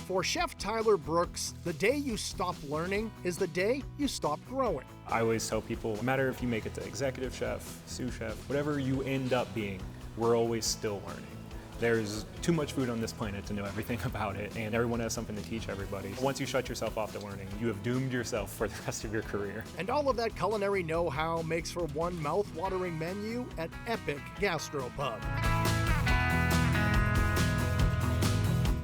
For Chef Tyler Brooks, the day you stop learning is the day you stop growing. I always tell people, no matter if you make it to executive chef, sous chef, whatever you end up being, we're always still learning. There's too much food on this planet to know everything about it, and everyone has something to teach everybody. Once you shut yourself off to learning, you have doomed yourself for the rest of your career. And all of that culinary know-how makes for one mouth-watering menu at Epoch Gastropub.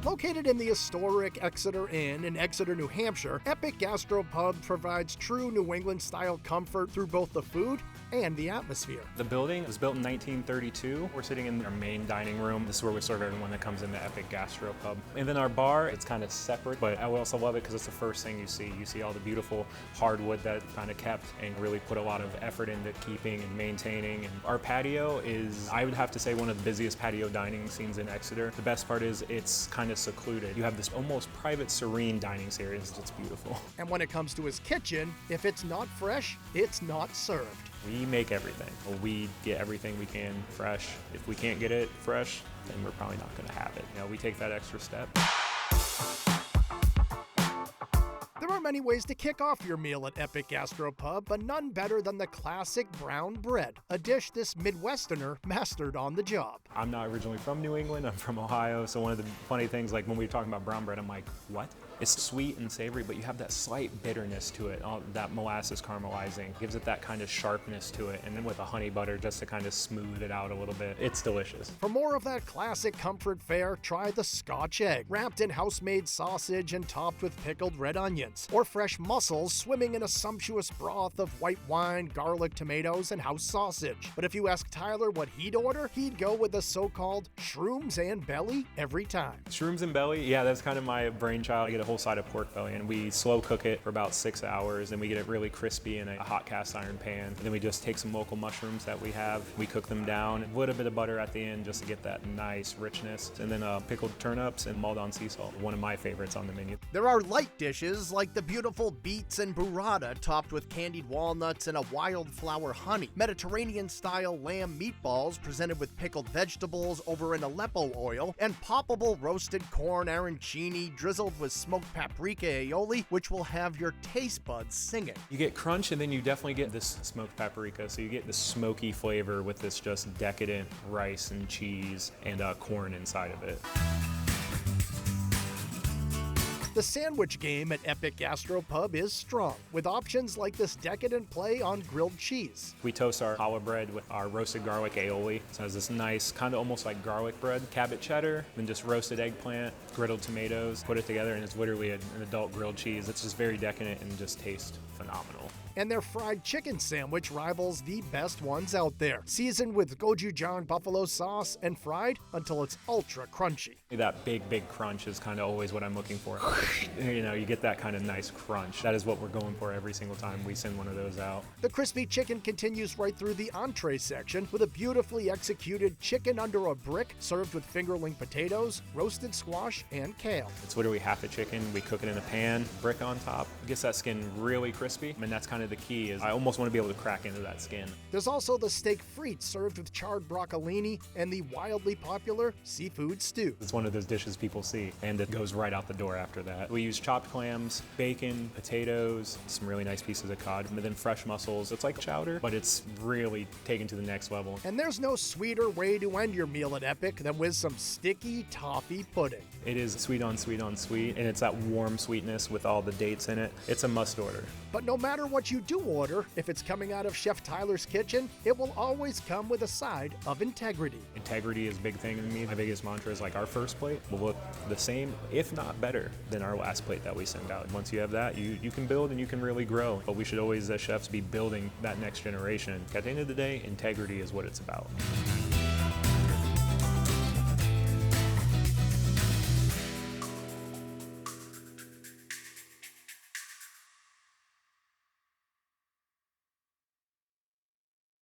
Located in the historic Exeter Inn in Exeter, New Hampshire, Epoch Gastropub provides true New England-style comfort through both the food and the atmosphere. The building was built in 1932. We're sitting in our main dining room. This is where we serve everyone that comes into Epoch Gastropub. And then our bar, it's kind of separate, but I also love it because it's the first thing you see. You see all the beautiful hardwood that kind of kept and really put a lot of effort into keeping and maintaining. And our patio is, I would have to say, one of the busiest patio dining scenes in Exeter. The best part is it's kind of secluded. You have this almost private, serene dining series. It's beautiful. And when it comes to his kitchen, if it's not fresh, it's not served. We make everything. We get everything we can fresh. If we can't get it fresh, then we're probably not going to have it. You know, we take that extra step. There are many ways to kick off your meal at Epoch Gastropub, but none better than the classic brown bread, a dish this Midwesterner mastered on the job. I'm not originally from New England, I'm from Ohio, so one of the funny things, like when we were talking about brown bread, I'm like, what? It's sweet and savory, but you have that slight bitterness to it, all that molasses caramelizing, gives it that kind of sharpness to it, and then with a honey butter just to kind of smooth it out a little bit. It's delicious. For more of that classic comfort fare, try the Scotch egg, wrapped in house-made sausage and topped with pickled red onions, or fresh mussels swimming in a sumptuous broth of white wine, garlic, tomatoes, and house sausage. But if you ask Tyler what he'd order, he'd go with the so-called shrooms and belly every time. Shrooms and belly, yeah, that's kind of my brainchild. I get a whole side of pork belly, and we slow cook it for about 6 hours, and we get it really crispy in a hot cast iron pan. And then we just take some local mushrooms that we have, we cook them down, a little bit of butter at the end just to get that nice richness, and then pickled turnips and mulled on sea salt, one of my favorites on the menu. There are light dishes like the beautiful beets and burrata topped with candied walnuts and a wildflower honey, Mediterranean-style lamb meatballs presented with pickled vegetables over in Aleppo oil, and poppable roasted corn arancini drizzled with smoked paprika aioli, which will have your taste buds singing. You get crunch, and then you definitely get this smoked paprika, so you get the smoky flavor with this just decadent rice and cheese and corn inside of it. The sandwich game at Epoch Gastropub is strong, with options like this decadent play on grilled cheese. We toast our challah bread with our roasted garlic aioli. So it has this nice, kind of almost like garlic bread, Cabot cheddar, then just roasted eggplant, griddled tomatoes, put it together, and it's literally an adult grilled cheese. It's just very decadent and just tastes phenomenal. And their fried chicken sandwich rivals the best ones out there, seasoned with gochujang buffalo sauce and fried until it's ultra crunchy. That big crunch is kind of always what I'm looking for. You know, you get that kind of nice crunch. That is what we're going for every single time we send one of those out. The crispy chicken continues right through the entree section with a beautifully executed chicken under a brick served with fingerling potatoes, roasted squash, and kale. It's literally half a chicken. We cook it in a pan, brick on top. It gets that skin really crispy, and that's kind of the key, is I almost want to be able to crack into that skin. There's also the steak frites served with charred broccolini and the wildly popular seafood stew. It's one of those dishes people see, and it goes right out the door after that. We use chopped clams, bacon, potatoes, some really nice pieces of cod, and then fresh mussels. It's like chowder, but it's really taken to the next level. And there's no sweeter way to end your meal at Epoch than with some sticky toffee pudding. It is sweet on sweet on sweet, and it's that warm sweetness with all the dates in it. It's a must order. But no matter what you do order, if it's coming out of Chef Tyler's kitchen, it will always come with a side of integrity. Integrity is a big thing to me. My biggest mantra is like our first plate will look the same, if not better, than our last plate that we send out. Once you have that, you can build and you can really grow. But we should always, as chefs, be building that next generation. At the end of the day, integrity is what it's about.